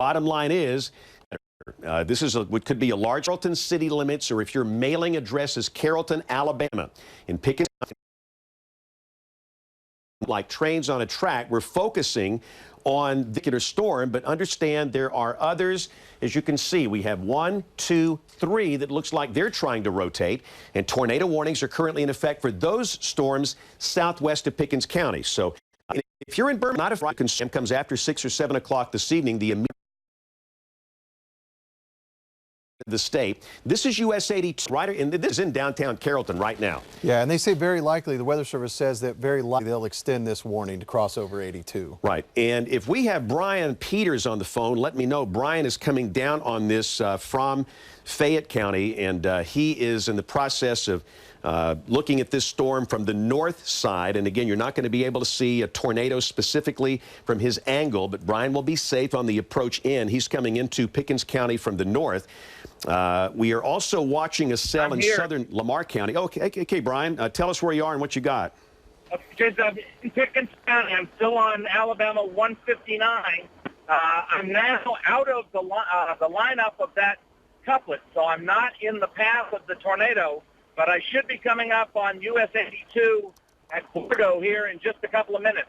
bottom line is, this is what could be a large Carrollton city limits, or if your mailing address is Carrollton, Alabama, in Pickens, like trains on a track, we're focusing on the particular storm, but understand there are others. As you can see, we have 1, 2, 3 that looks like they're trying to rotate, and tornado warnings are currently in effect for those storms southwest of Pickens County. So if you're in Birmingham, not if storm comes after 6 or 7 o'clock this evening, the state. This is US 82, right, and this is in downtown Carrollton right now. Yeah, and they say very likely, the Weather Service says that very likely they'll extend this warning to cross over 82. Right, and if we have Brian Peters on the phone, let me know. Brian is coming down on this from Fayette County, and he is in the process of looking at this storm from the north side. And again, you're not going to be able to see a tornado specifically from his angle, but Brian will be safe on the approach in. He's coming into Pickens County from the north. We are also watching a cell in southern Lamar County. Okay, Brian, tell us where you are and what you got. Okay, I'm in Pickens County. I'm still on Alabama 159. I'm now out of the lineup of that couplet, so I'm not in the path of the tornado, but I should be coming up on US 82 at Gordo here in just a couple of minutes.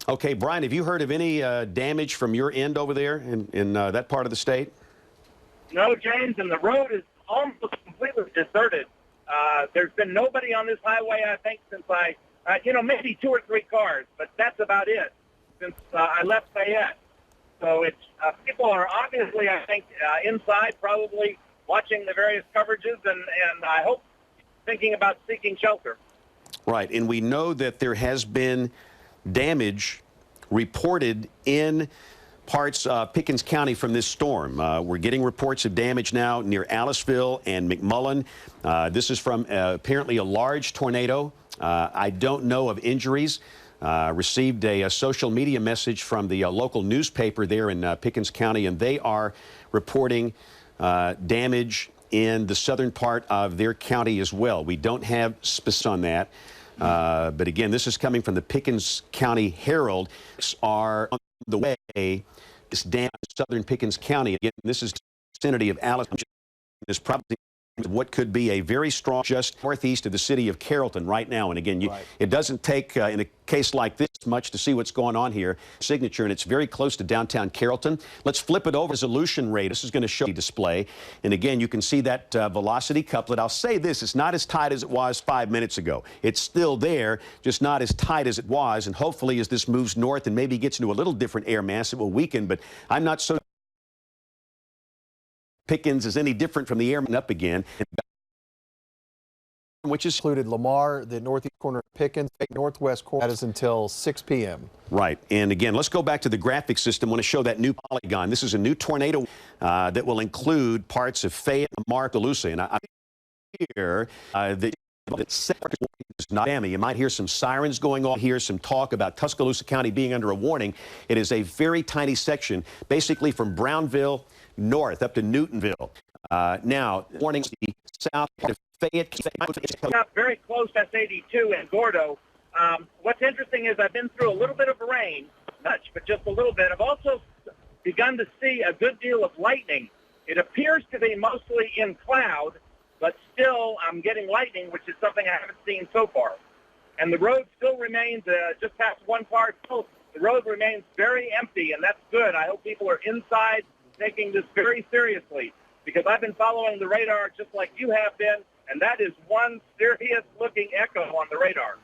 Okay, Brian, have you heard of any damage from your end over there in that part of the state? No, James, and the road is almost completely deserted. There's been nobody on this highway, I think, since maybe 2 or 3 cars, but that's about it since I left Fayette. So it's people are obviously, I think, inside probably watching the various coverages and I hope thinking about seeking shelter. Right, and we know that there has been damage reported in parts of Pickens County from this storm. We're getting reports of damage now near Aliceville and McMullen. This is from apparently a large tornado. I don't know of injuries. Received a social media message from the local newspaper there in Pickens County, and they are reporting damage in the southern part of their county as well. We don't have specifics on that. But again, this is coming from the Pickens County Herald. Are on the way. This down southern Pickens County. Again, this is the vicinity of Alice. Is probably what could be a very strong just northeast of the city of Carrollton right now. And again, it doesn't take, in a case like this, much to see what's going on here. Signature, and it's very close to downtown Carrollton. Let's flip it over. Resolution rate. This is going to show the display. And again, you can see that velocity couplet. I'll say this, it's not as tight as it was 5 minutes ago. It's still there, just not as tight as it was. And hopefully as this moves north and maybe gets into a little different air mass, it will weaken. But I'm not so Pickens is any different from the airman up again, which is included Lamar, the northeast corner of Pickens, northwest corner. That is until 6 p.m. Right. And again, let's go back to the graphic system. I want to show that new polygon. This is a new tornado that will include parts of Fayette, Lamar, Tuscaloosa. And I hear that you might hear some sirens going on here, some talk about Tuscaloosa County being under a warning. It is a very tiny section, basically from Brownville north up to Newtonville. Now, warnings the south part of Fayette. Very close S82 in Gordo. What's interesting is I've been through a little bit of rain, much, but just a little bit. I've also begun to see a good deal of lightning. It appears to be mostly in cloud, but still I'm getting lightning, which is something I haven't seen so far. And the road still remains, just past one part, still, the road remains very empty, and that's good. I hope people are inside taking this very seriously, because I've been following the radar just like you have been, and that is one serious-looking echo on the radar.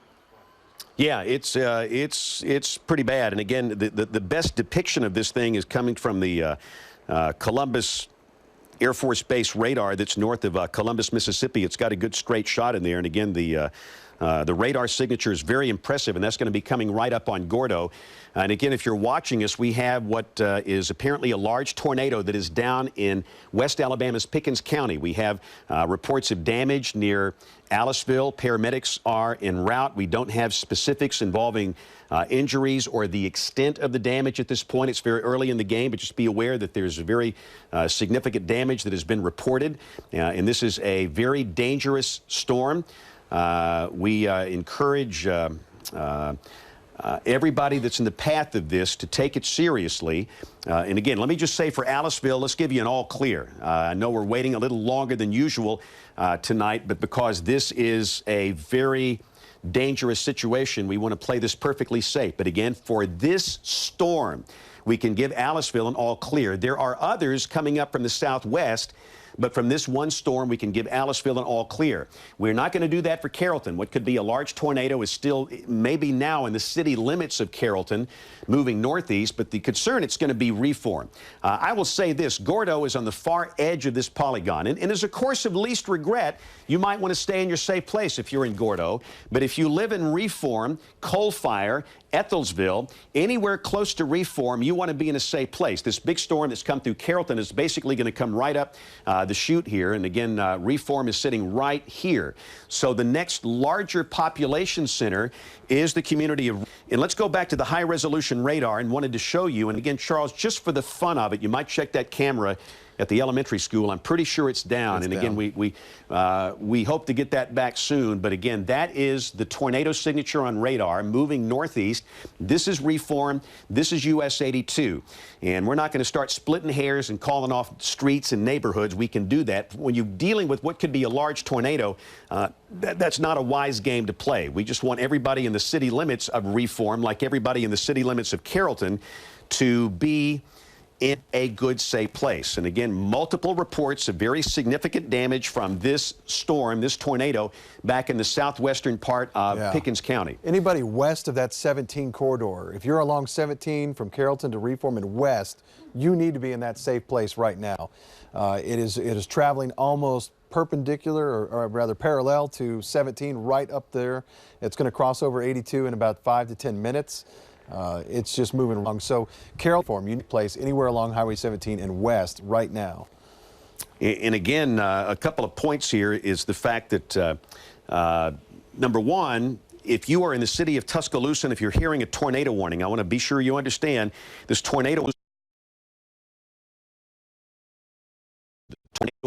Yeah, it's pretty bad. And again, the best depiction of this thing is coming from the Columbus Air Force Base radar that's north of Columbus, Mississippi. It's got a good straight shot in there, and again, the radar signature is very impressive, and that's going to be coming right up on Gordo. And again, if you're watching us, we have what is apparently a large tornado that is down in West Alabama's Pickens County. We have reports of damage near Aliceville. Paramedics are en route. We don't have specifics involving injuries or the extent of the damage at this point. It's very early in the game, but just be aware that there's a very significant damage that has been reported. And this is a very dangerous storm. We encourage everybody that's in the path of this to take it seriously. And again, let me just say for Aliceville, let's give you an all clear. I know we're waiting a little longer than usual tonight, but because this is a very dangerous situation, we want to play this perfectly safe. But again, for this storm, we can give Aliceville an all clear. There are others coming up from the southwest, but from this one storm, we can give Aliceville an all clear. We're not going to do that for Carrollton. What could be a large tornado is still maybe now in the city limits of Carrollton, moving northeast, but the concern, it's going to be reform. I will say this, Gordo is on the far edge of this polygon, and as a course of least regret, you might want to stay in your safe place if you're in Gordo, but if you live in Reform, Coalfire, Ethelsville, anywhere close to Reform, you want to be in a safe place. This big storm that's come through Carrollton is basically going to come right up the chute here. And again, Reform is sitting right here. So the next larger population center is the community of... And let's go back to the high-resolution radar and wanted to show you. And again, Charles, just for the fun of it, you might check that camera at the elementary school. I'm pretty sure it's down. And again, we hope to get that back soon. But again, that is the tornado signature on radar moving northeast. This is Reform. This is US 82. And we're not going to start splitting hairs and calling off streets and neighborhoods. We can do that. When you're dealing with what could be a large tornado, that's not a wise game to play. We just want everybody in the city limits of Reform, like everybody in the city limits of Carrollton, to be in a good, safe place. And again, multiple reports of very significant damage from this storm, this tornado, back in the southwestern part of Pickens County. Anybody west of that 17 corridor, if you're along 17 from Carrollton to Reform and west, you need to be in that safe place right now. It is traveling almost perpendicular, or rather parallel to 17 right up there. It's going to cross over 82 in about 5 to 10 minutes. It's just moving along. So Carrollton, unique place anywhere along Highway 17 and west right now. And again, a couple of points here is the fact that, number one, if you are in the city of Tuscaloosa and if you're hearing a tornado warning, I want to be sure you understand this tornado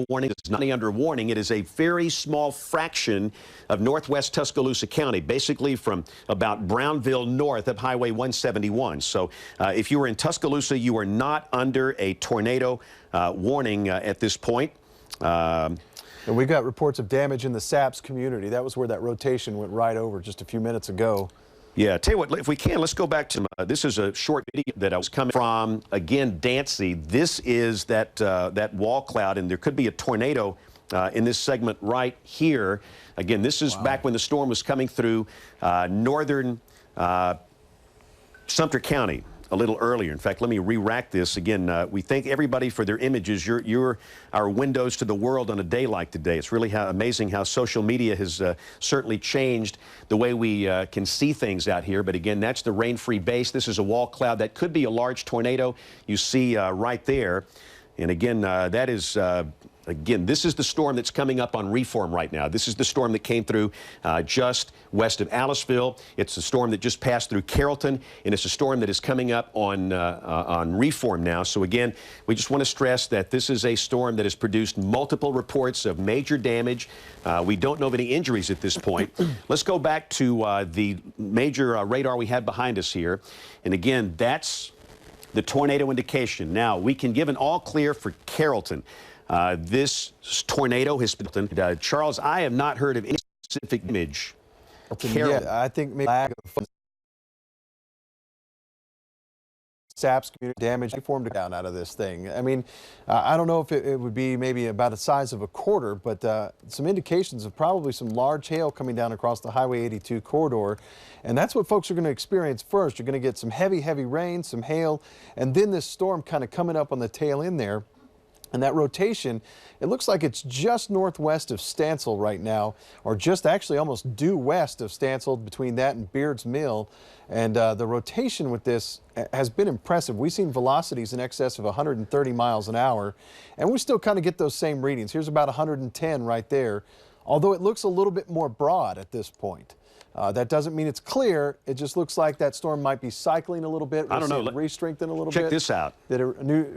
warning is not under warning. It is a very small fraction of northwest Tuscaloosa County, basically from about Brownville north of Highway 171. So if you are in Tuscaloosa, you are not under a tornado warning at this point. And we got reports of damage in the Saps community. That was where that rotation went right over just a few minutes ago. Yeah, tell you what, if we can, let's go back to, this is a short video that I was coming from, again, Dancy. This is that, that wall cloud, and there could be a tornado in this segment right here. Again, this is back when the storm was coming through northern Sumter County a little earlier. In fact, let me re-rack this. Again, we thank everybody for their images. You're our windows to the world on a day like today. It's really amazing how social media has certainly changed the way we can see things out here. But again, that's the rain-free base. This is a wall cloud that could be a large tornado you see right there. And again, that is... Again, this is the storm that's coming up on Reform right now. This is the storm that came through just west of Aliceville. It's a storm that just passed through Carrollton, and it's a storm that is coming up on Reform now. So again, we just want to stress that this is a storm that has produced multiple reports of major damage. We don't know of any injuries at this point. Let's go back to the major radar we had behind us here. And again, that's the tornado indication. Now, we can give an all clear for Carrollton. This tornado has been, Charles, I have not heard of any specific image. Yeah, I think maybe lack of Saps community damage formed down out of this thing. I mean, I don't know if it would be maybe about the size of a quarter, but some indications of probably some large hail coming down across the Highway 82 corridor. And that's what folks are going to experience first. You're going to get some heavy, heavy rain, some hail, and then this storm kind of coming up on the tail end there. And that rotation, it looks like it's just northwest of Stansel right now, or just actually almost due west of Stansel, between that and Beards Mill. And the rotation with this has been impressive. We've seen velocities in excess of 130 miles an hour, and we still kind of get those same readings. Here's about 110 right there, although it looks a little bit more broad at this point. That doesn't mean it's clear. It just looks like that storm might be cycling a little bit. I don't know. Re-strengthen a little bit. Check this out. We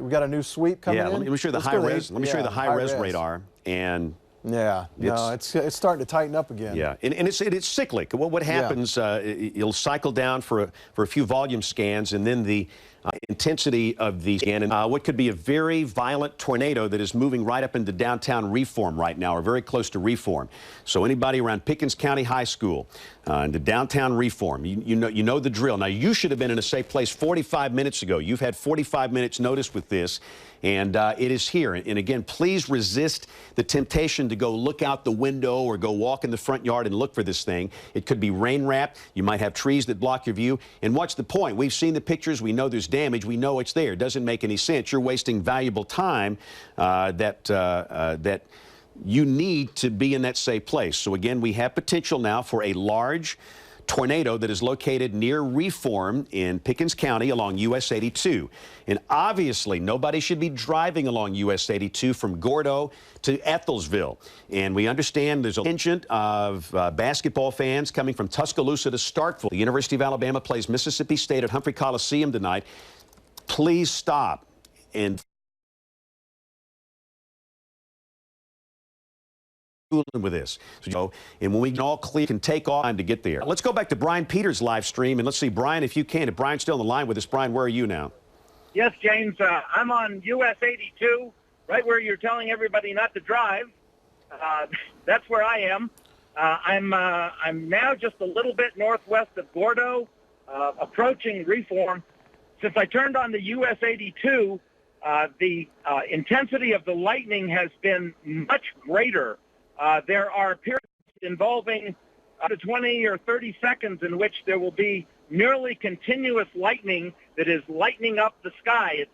got a new sweep coming in. Let me show you the high res. Let me show you the high res radar. And Yeah, no, it's starting to tighten up again. Yeah, and it's cyclic. What happens? You'll cycle down for a few volume scans, and then the intensity of the scan, and what could be a very violent tornado that is moving right up into downtown Reform right now, or very close to Reform. So anybody around Pickens County High School, into downtown Reform, you know the drill. Now you should have been in a safe place 45 minutes ago. You've had 45 minutes notice with this, and it is here. And again, please resist the temptation to go look out the window or go walk in the front yard and look for this thing. It could be rain wrapped. You might have trees that block your view. And what's the point? We've seen the pictures. We know there's damage. We know it's there. It doesn't make any sense. You're wasting valuable time that you need to be in that safe place. So again, we have potential now for a large tornado that is located near Reform in Pickens County along US 82. And obviously, nobody should be driving along US 82 from Gordo to Ethelsville. And we understand there's a contingent of basketball fans coming from Tuscaloosa to Starkville. The University of Alabama plays Mississippi State at Humphrey Coliseum tonight. Please stop and with this. So, and when we can all clear, can take off time to get there. Let's go back to Brian Peters' live stream, and let's see, Brian, if you can. If Brian's still on the line with us, Brian, where are you now? Yes, James. I'm on US 82, right where you're telling everybody not to drive. That's where I am. I'm now just a little bit northwest of Gordo, approaching Reform. Since I turned on the US 82, the intensity of the lightning has been much greater. There are periods involving up to 20 or 30 seconds in which there will be nearly continuous lightning that is lightening up the sky.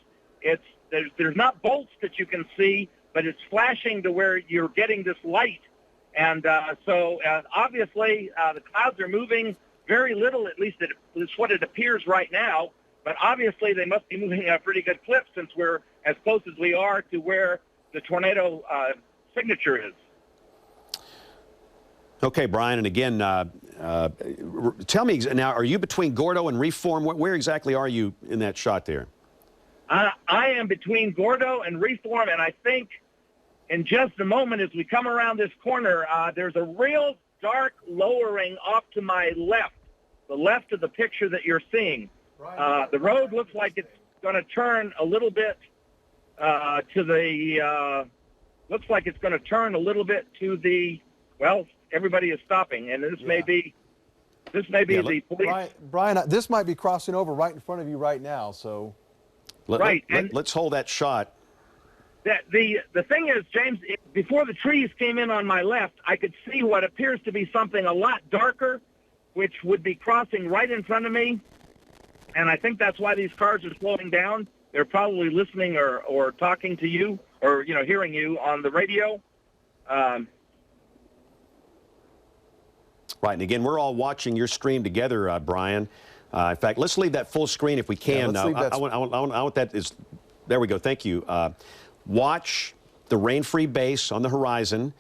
There's not bolts that you can see, but it's flashing to where you're getting this light. And so obviously the clouds are moving very little, at least it's what it appears right now. But obviously they must be moving at a pretty good clip since we're as close as we are to where the tornado signature is. Okay, Brian, and again, tell me now, are you between Gordo and Reform? Where exactly are you in that shot there? I am between Gordo and Reform, and I think in just a moment as we come around this corner, there's a real dark lowering off to my left, the left of the picture that you're seeing. The road looks like it's going to turn a little bit looks like it's going to turn a little bit to the, well, everybody is stopping, and this may be the police. Brian, this might be crossing over right in front of you right now. So, let's hold that shot. The thing is, James, before the trees came in on my left, I could see what appears to be something a lot darker, which would be crossing right in front of me. And I think that's why these cars are slowing down. They're probably listening or talking to you, or hearing you on the radio. Right, and again, we're all watching your stream together, Brian. In fact, let's leave that full screen if we can. Yeah, I want that is. There we go. Thank you. Watch the rain-free base on the horizon,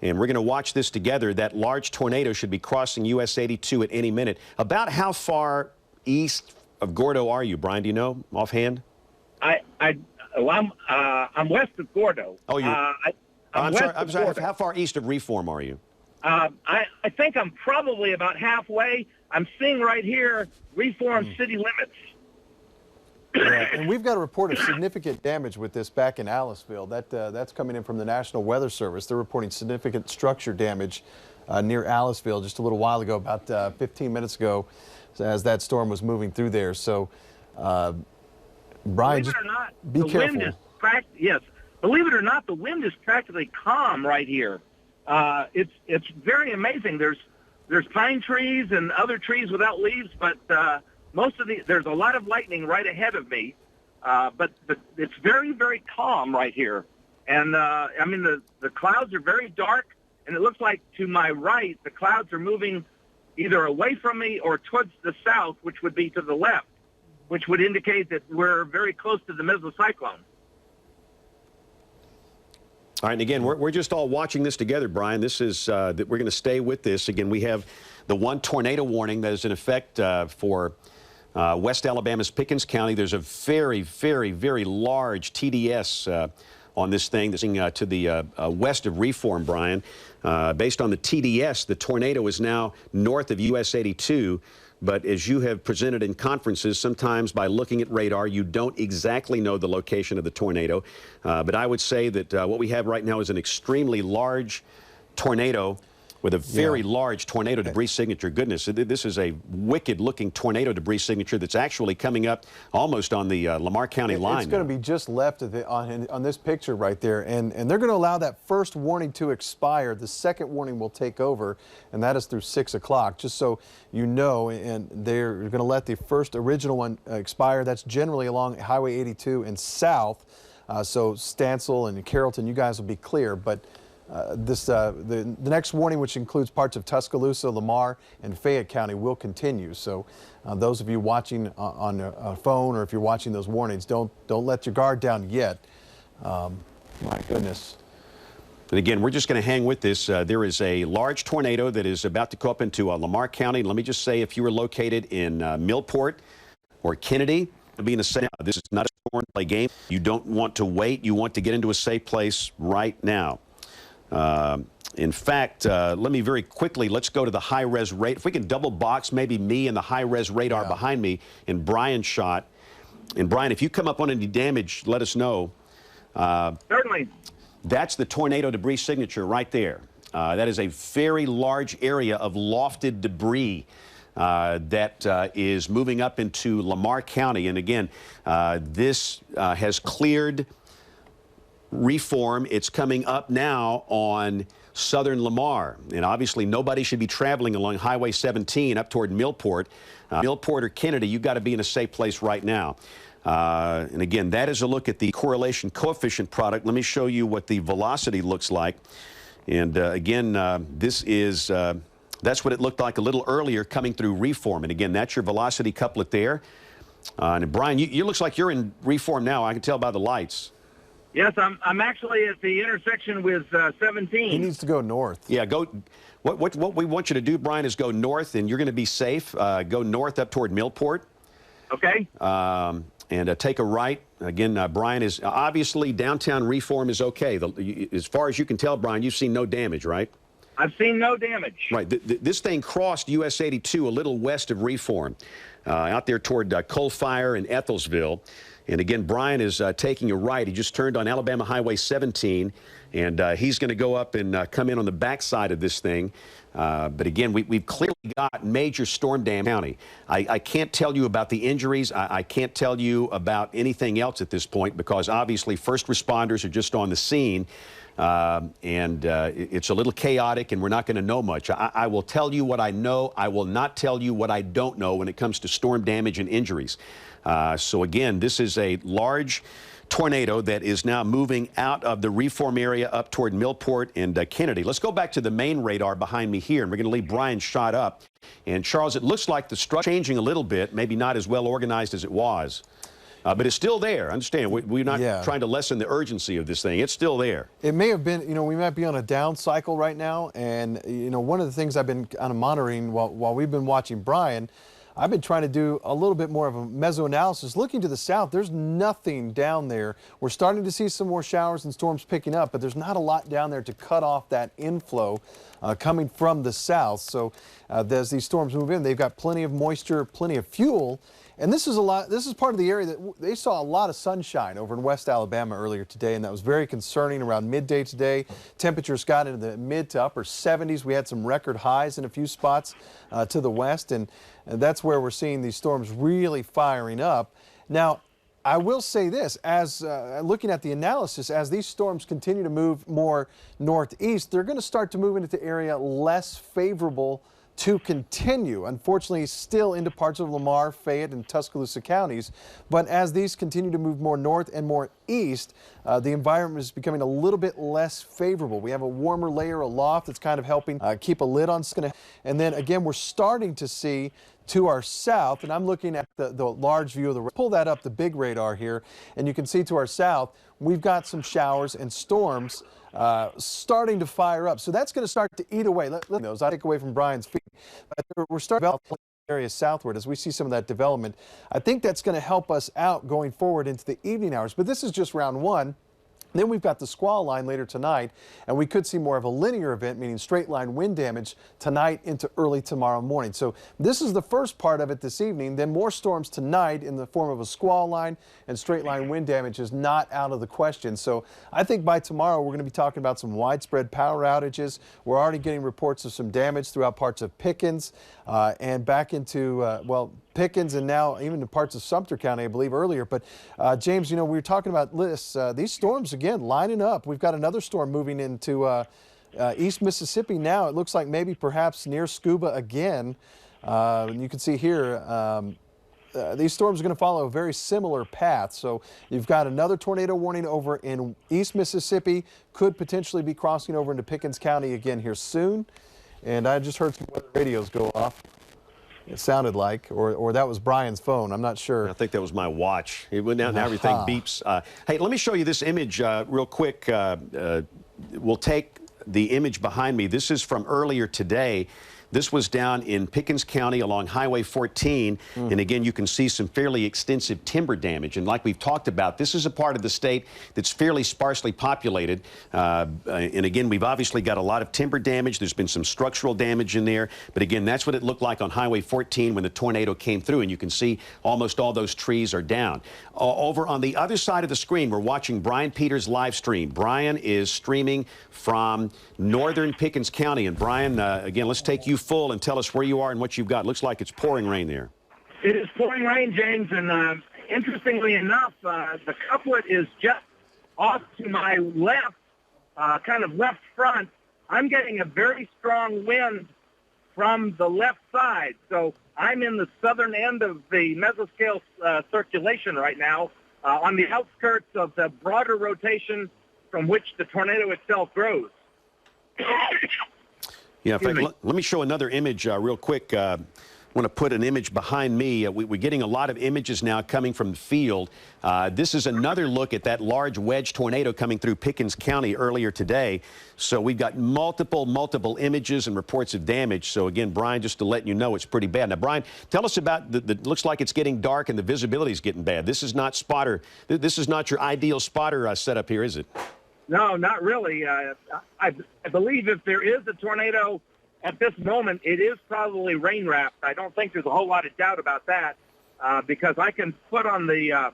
and we're going to watch this together. That large tornado should be crossing US 82 at any minute. About how far east of Gordo are you, Brian? Do you know offhand? I'm west of Gordo. Oh, I'm sorry. Gordo. How far east of Reform are you? I think I'm probably about halfway. I'm seeing right here Reform city limits. Yeah, and we've got a report of significant damage with this back in Aliceville. That's coming in from the National Weather Service. They're reporting significant structure damage near Aliceville just a little while ago, about 15 minutes ago, as that storm was moving through there. So, Brian, just be careful. Believe it or not, the wind is practically calm right here. It's very amazing. There's pine trees and other trees without leaves, but there's a lot of lightning right ahead of me. But it's very, very calm right here. And I mean, the clouds are very dark, and it looks like to my right the clouds are moving either away from me or towards the south, which would be to the left, which would indicate that we're very close to the mesocyclone. All right, and again, we're just all watching this together, Brian. This is that we're going to stay with this. Again, we have the one tornado warning that is in effect for West Alabama's Pickens County. There's a very, very, very large TDS on this thing. This thing to the west of Reform, Brian. Based on the TDS, the tornado is now north of US 82. But as you have presented in conferences, sometimes by looking at radar, you don't exactly know the location of the tornado. But I would say that what we have right now is an extremely large tornado with a very large tornado debris signature. Goodness, this is a wicked-looking tornado debris signature that's actually coming up almost on the Lamar County line. It's going to be just left of on this picture right there, and they're going to allow that first warning to expire. The second warning will take over, and that is through 6 o'clock, just so you know, and they're going to let the first original one expire. That's generally along Highway 82 and south, so Stansel and Carrollton, you guys will be clear, but the next warning, which includes parts of Tuscaloosa, Lamar, and Fayette County, will continue. So those of you watching on a phone, or if you're watching those warnings, don't let your guard down yet. My goodness. And again, we're just going to hang with this. There is a large tornado that is about to go up into Lamar County. Let me just say, if you were located in Millport or Kennedy, being a safe, this is not a storm play game. You don't want to wait. You want to get into a safe place right now. In fact, let me very quickly, let's go to the high-res radar. If we can double box maybe me and the high-res radar behind me and Brian's shot. And Brian, if you come up on any damage, let us know. Certainly. That's the tornado debris signature right there. That is a very large area of lofted debris that is moving up into Lamar County. And again, this has cleared Reform. It's coming up now on southern Lamar, and obviously nobody should be traveling along Highway 17 up toward Millport. Millport or Kennedy, you've got to be in a safe place right now. And again, that is a look at the correlation coefficient product. Let me show you what the velocity looks like. And again, this is that's what it looked like a little earlier coming through Reform. And again, that's your velocity couplet there. And Brian, you looks like you're in Reform now. I can tell by the lights. Yes, I'm actually at the intersection with 17. He needs to go north. Yeah, go. What we want you to do, Brian, is go north, and you're going to be safe. Go north up toward Millport. Okay. And take a right. Again, Brian is obviously downtown Reform is okay. As far as you can tell, Brian, you've seen no damage, right? I've seen no damage. Right. This thing crossed US 82 a little west of Reform, out there toward Coal-Fire and Ethelsville. And again, Brian is taking a right. He just turned on Alabama Highway 17, and he's going to go up and come in on the backside of this thing. But again, we've clearly got major storm damage in the county. I can't tell you about the injuries. I can't tell you about anything else at this point because obviously first responders are just on the scene. It's a little chaotic, and we're not going to know much. I will tell you what I know. I will not tell you what I don't know when it comes to storm damage and injuries. So again, this is a large tornado that is now moving out of the Reform area up toward Millport and Kennedy. Let's go back to the main radar behind me here, and we're going to leave Brian's shot up. And Charles, it looks like the structure changing a little bit, maybe not as well organized as it was. But it's still there. Understand, we're not trying to lessen the urgency of this thing. It's still there. It may have been, we might be on a down cycle right now. And, one of the things I've been kind of monitoring while we've been watching Brian, I've been trying to do a little bit more of a mesoanalysis. Looking to the south, there's nothing down there. We're starting to see some more showers and storms picking up, but there's not a lot down there to cut off that inflow coming from the south. So as these storms move in, they've got plenty of moisture, plenty of fuel. And this is part of the area that they saw a lot of sunshine over in West Alabama earlier today, and that was very concerning around midday today. Temperatures got into the mid to upper 70s. We had some record highs in a few spots to the west, and that's where we're seeing these storms really firing up. Now, I will say this, as looking at the analysis, as these storms continue to move more northeast, they're going to start to move into the area less favorable to continue, unfortunately, still into parts of Lamar, Fayette, and Tuscaloosa counties. But as these continue to move more north and more east, the environment is becoming a little bit less favorable. We have a warmer layer aloft that's kind of helping keep a lid on. And then again, we're starting to see to our south, and I'm looking at the large view of the, pull that up, the big radar here, and you can see to our south, we've got some showers and storms starting to fire up. So that's going to start to eat away. Let those I take away from Brian's feet. But we're starting to develop areas southward as we see some of that development. I think that's going to help us out going forward into the evening hours. But this is just round one. Then we've got the squall line later tonight, and we could see more of a linear event, meaning straight line wind damage tonight into early tomorrow morning. So this is the first part of it this evening. Then more storms tonight in the form of a squall line, and straight line wind damage is not out of the question. So I think by tomorrow we're going to be talking about some widespread power outages. We're already getting reports of some damage throughout parts of Pickens and back into, well, Pickens and now even in parts of Sumter County, I believe, earlier. But James, you know, we were talking about this, these storms again lining up. We've got another storm moving into East Mississippi now. It looks like maybe perhaps near Scuba again. And you can see here these storms are going to follow a very similar path. So you've got another tornado warning over in East Mississippi, could potentially be crossing over into Pickens County again here soon. And I just heard some weather radios go off. It sounded like, or that was Brian's phone. I'm not sure. I think that was my watch. It went down and everything beeps. Hey, let me show you this image real quick. We'll take the image behind me. This is from earlier today. This was down in Pickens County along Highway 14. And again, you can see some fairly extensive timber damage. And like we've talked about, this is a part of the state that's fairly sparsely populated. And again, we've obviously got a lot of timber damage. There's been some structural damage in there. But again, that's what it looked like on Highway 14 when the tornado came through. And you can see almost all those trees are down. Over on the other side of the screen, we're watching Brian Peters' live stream. Brian is streaming from northern Pickens County. And Brian, again, let's take you full and tell us where you are and what you've got. Looks like it's pouring rain there. It is pouring rain, James, and interestingly enough, the couplet is just off to my left, kind of left front. I'm getting a very strong wind from the left side, so I'm in the southern end of the mesoscale circulation right now, on the outskirts of the broader rotation from which the tornado itself grows. Yeah, in fact, let me show another image real quick. I want to put an image behind me. We're getting a lot of images now coming from the field. This is another look at that large wedge tornado coming through Pickens County earlier today. So we've got multiple images and reports of damage. So again, Brian, just to let you know, it's pretty bad. Now, Brian, tell us about looks like it's getting dark and the visibility is getting bad. This is not spotter. This is not your ideal spotter setup here, is it? No, not really. I believe if there is a tornado at this moment, it is probably rain-wrapped. I don't think there's a whole lot of doubt about that because I can put on the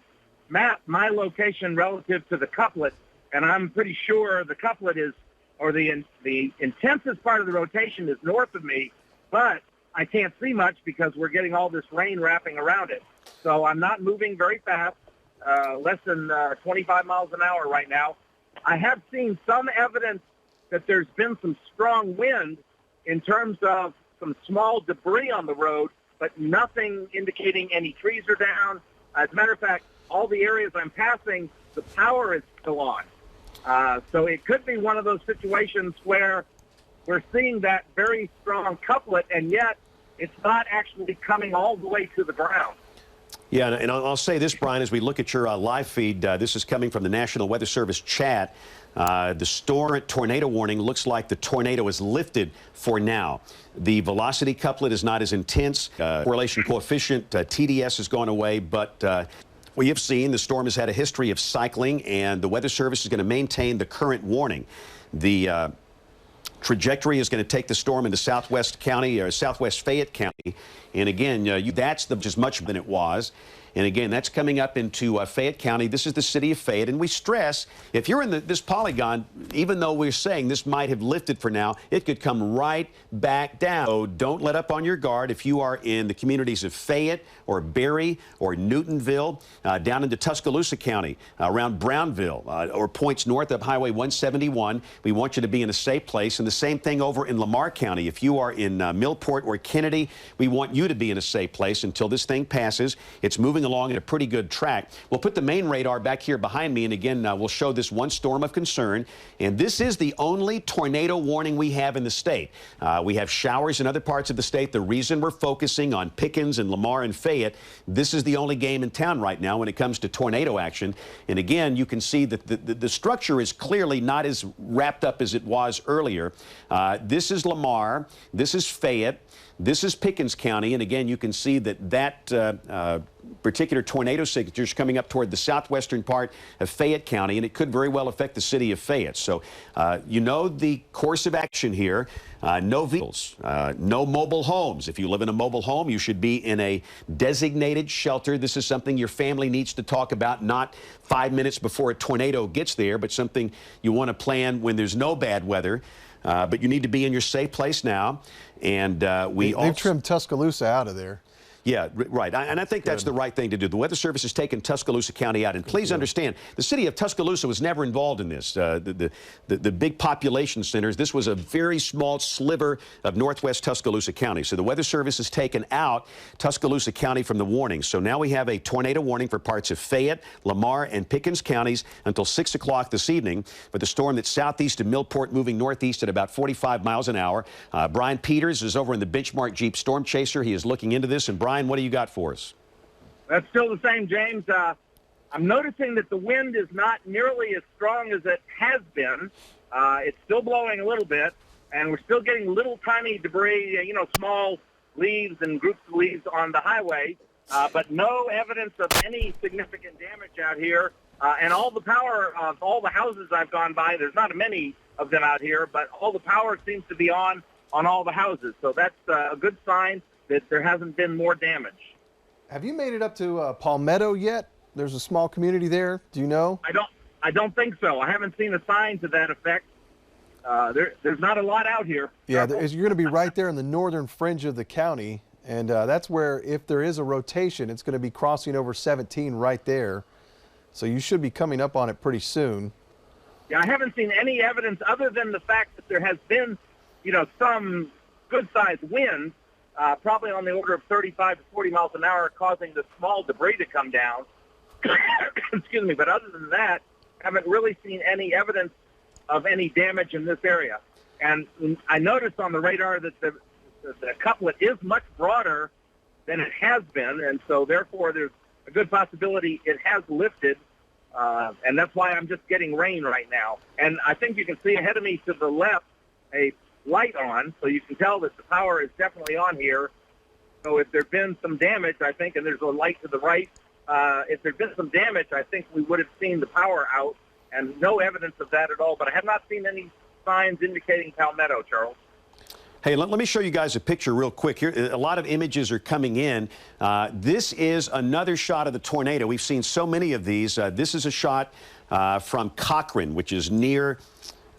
map my location relative to the couplet, and I'm pretty sure the couplet is, or the intensest part of the rotation is north of me, but I can't see much because we're getting all this rain wrapping around it. So I'm not moving very fast, less than 25 miles an hour right now. I have seen some evidence that there's been some strong wind in terms of some small debris on the road, but nothing indicating any trees are down. As a matter of fact, all the areas I'm passing, the power is still on. So it could be one of those situations where we're seeing that very strong couplet, and yet it's not actually coming all the way to the ground. Yeah, and I'll say this, Brian, as we look at your live feed, this is coming from the National Weather Service chat. The tornado warning looks like the tornado is lifted for now. The velocity couplet is not as intense. Correlation coefficient, TDS, has gone away, but we have seen the storm has had a history of cycling, and the Weather Service is going to maintain the current warning. The trajectory is going to take the storm into southwest county or southwest Fayette County. And again, that's just much than it was. And again, that's coming up into Fayette County. This is the city of Fayette. And we stress, if you're in this polygon, even though we're saying this might have lifted for now, it could come right back down. So don't let up on your guard. If you are in the communities of Fayette or Berry or Newtonville, down into Tuscaloosa County, around Brownville, or points north of Highway 171, we want you to be in a safe place. And the same thing over in Lamar County. If you are in Millport or Kennedy, we want you to be in a safe place until this thing passes. It's moving along at a pretty good track. We'll put the main radar back here behind me, and again, we'll show this one storm of concern. And this is the only tornado warning we have in the state. We have showers in other parts of the state. The reason we're focusing on Pickens and Lamar and Fayette, this is the only game in town right now when it comes to tornado action. And again, you can see that the structure is clearly not as wrapped up as it was earlier. This is Lamar. This is Fayette. This is Pickens County, and again, you can see that particular tornado signature is coming up toward the southwestern part of Fayette County, and it could very well affect the city of Fayette. So you know the course of action here. No vehicles, no mobile homes. If you live in a mobile home, you should be in a designated shelter. This is something your family needs to talk about, not 5 minutes before a tornado gets there, but something you want to plan when there's no bad weather. But you need to be in your safe place now. And they've trimmed Tuscaloosa out of there. Yeah, right. And I think that's the right thing to do. The Weather Service has taken Tuscaloosa County out. And please understand, the city of Tuscaloosa was never involved in this. The big population centers, this was a very small sliver of northwest Tuscaloosa County. So the Weather Service has taken out Tuscaloosa County from the warning. So now we have a tornado warning for parts of Fayette, Lamar, and Pickens counties until 6 o'clock this evening. But the storm that's southeast of Millport moving northeast at about 45 miles an hour. Brian Peters is over in the Benchmark Jeep Storm Chaser. He is looking into this. And Brian, what do you got for us? That's still the same, James. I'm noticing that the wind is not nearly as strong as it has been. It's still blowing a little bit, and we're still getting little tiny debris, small leaves and groups of leaves on the highway, but no evidence of any significant damage out here. And all the power of all the houses I've gone by, there's not many of them out here, but all the power seems to be on all the houses. So that's a good sign that there hasn't been more damage. Have you made it up to Palmetto yet? There's a small community there. Do you know? I don't think so. I haven't seen a sign to that effect. There's not a lot out here. Yeah, you're going to be right there in the northern fringe of the county, and that's where, if there is a rotation, it's going to be crossing over 17 right there. So you should be coming up on it pretty soon. Yeah, I haven't seen any evidence other than the fact that there has been, some good-sized wind, probably on the order of 35 to 40 miles an hour, causing the small debris to come down. Excuse me. But other than that, haven't really seen any evidence of any damage in this area. And I noticed on the radar that the couplet is much broader than it has been, and so therefore there's a good possibility it has lifted, and that's why I'm just getting rain right now. And I think you can see ahead of me to the left a light on, so you can tell that the power is definitely on here. So if there's been some damage, I think, and there's a light to the right, if there'd been some damage, I think we would have seen the power out, and no evidence of that at all. But I have not seen any signs indicating Palmetto, Charles. Hey, let me show you guys a picture real quick. Here, a lot of images are coming in. This is another shot of the tornado. We've seen so many of these. This is a shot from Cochran, which is near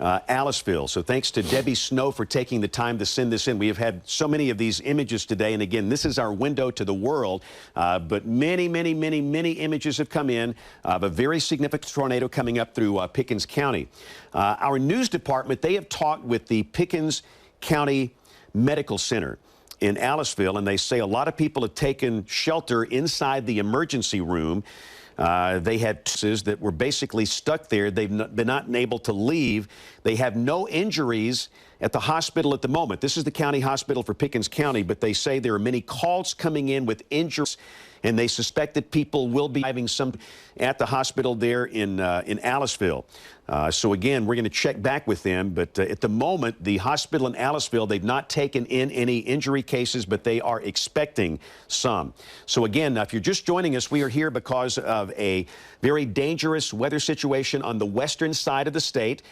Aliceville. So thanks to Debbie Snow for taking the time to send this in. We have had so many of these images today. And again, this is our window to the world. But many images have come in of a very significant tornado coming up through Pickens County. Our news department, they have talked with the Pickens County Medical Center in Aliceville, and they say a lot of people have taken shelter inside the emergency room. They had that were basically stuck there. They've been not able to leave. They have no injuries at the hospital at the moment. This is the county hospital for Pickens County, but they say there are many calls coming in with injuries, and they suspect that people will be having some at the hospital there in Aliceville. So again, we're going to check back with them, but at the moment, the hospital in Aliceville, they've not taken in any injury cases, but they are expecting some. So again, if you're just joining us, we are here because of a very dangerous weather situation on the western side of the state.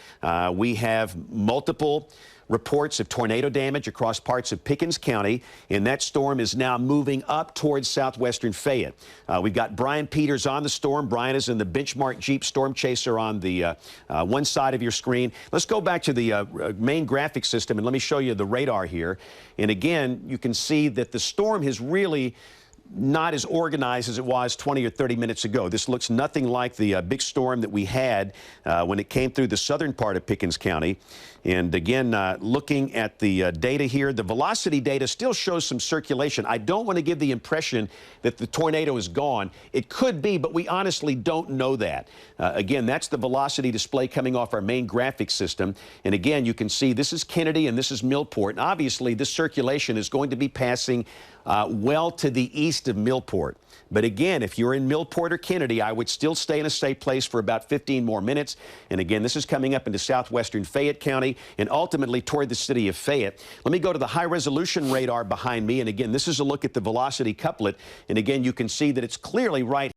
We have multiple reports of tornado damage across parts of Pickens County, and that storm is now moving up towards southwestern Fayette. We've got Brian Peters on the storm. Brian is in the Benchmark Jeep Storm Chaser on the one side of your screen. Let's go back to the main graphic system, and let me show you the radar here. And again, you can see that the storm has really not as organized as it was 20 or 30 minutes ago. This looks nothing like the big storm that we had when it came through the southern part of Pickens County. And again, looking at the data here, the velocity data still shows some circulation. I don't want to give the impression that the tornado is gone. It could be, but we honestly don't know that. Again, that's the velocity display coming off our main graphic system. And again, you can see this is Kennedy and this is Millport. And obviously, this circulation is going to be passing well to the east east of Millport. But again, if you're in Millport or Kennedy, I would still stay in a safe place for about 15 more minutes. And again, this is coming up into southwestern Fayette County and ultimately toward the city of Fayette. Let me go to the high-resolution radar behind me. And again, this is a look at the velocity couplet. And again, you can see that it's clearly right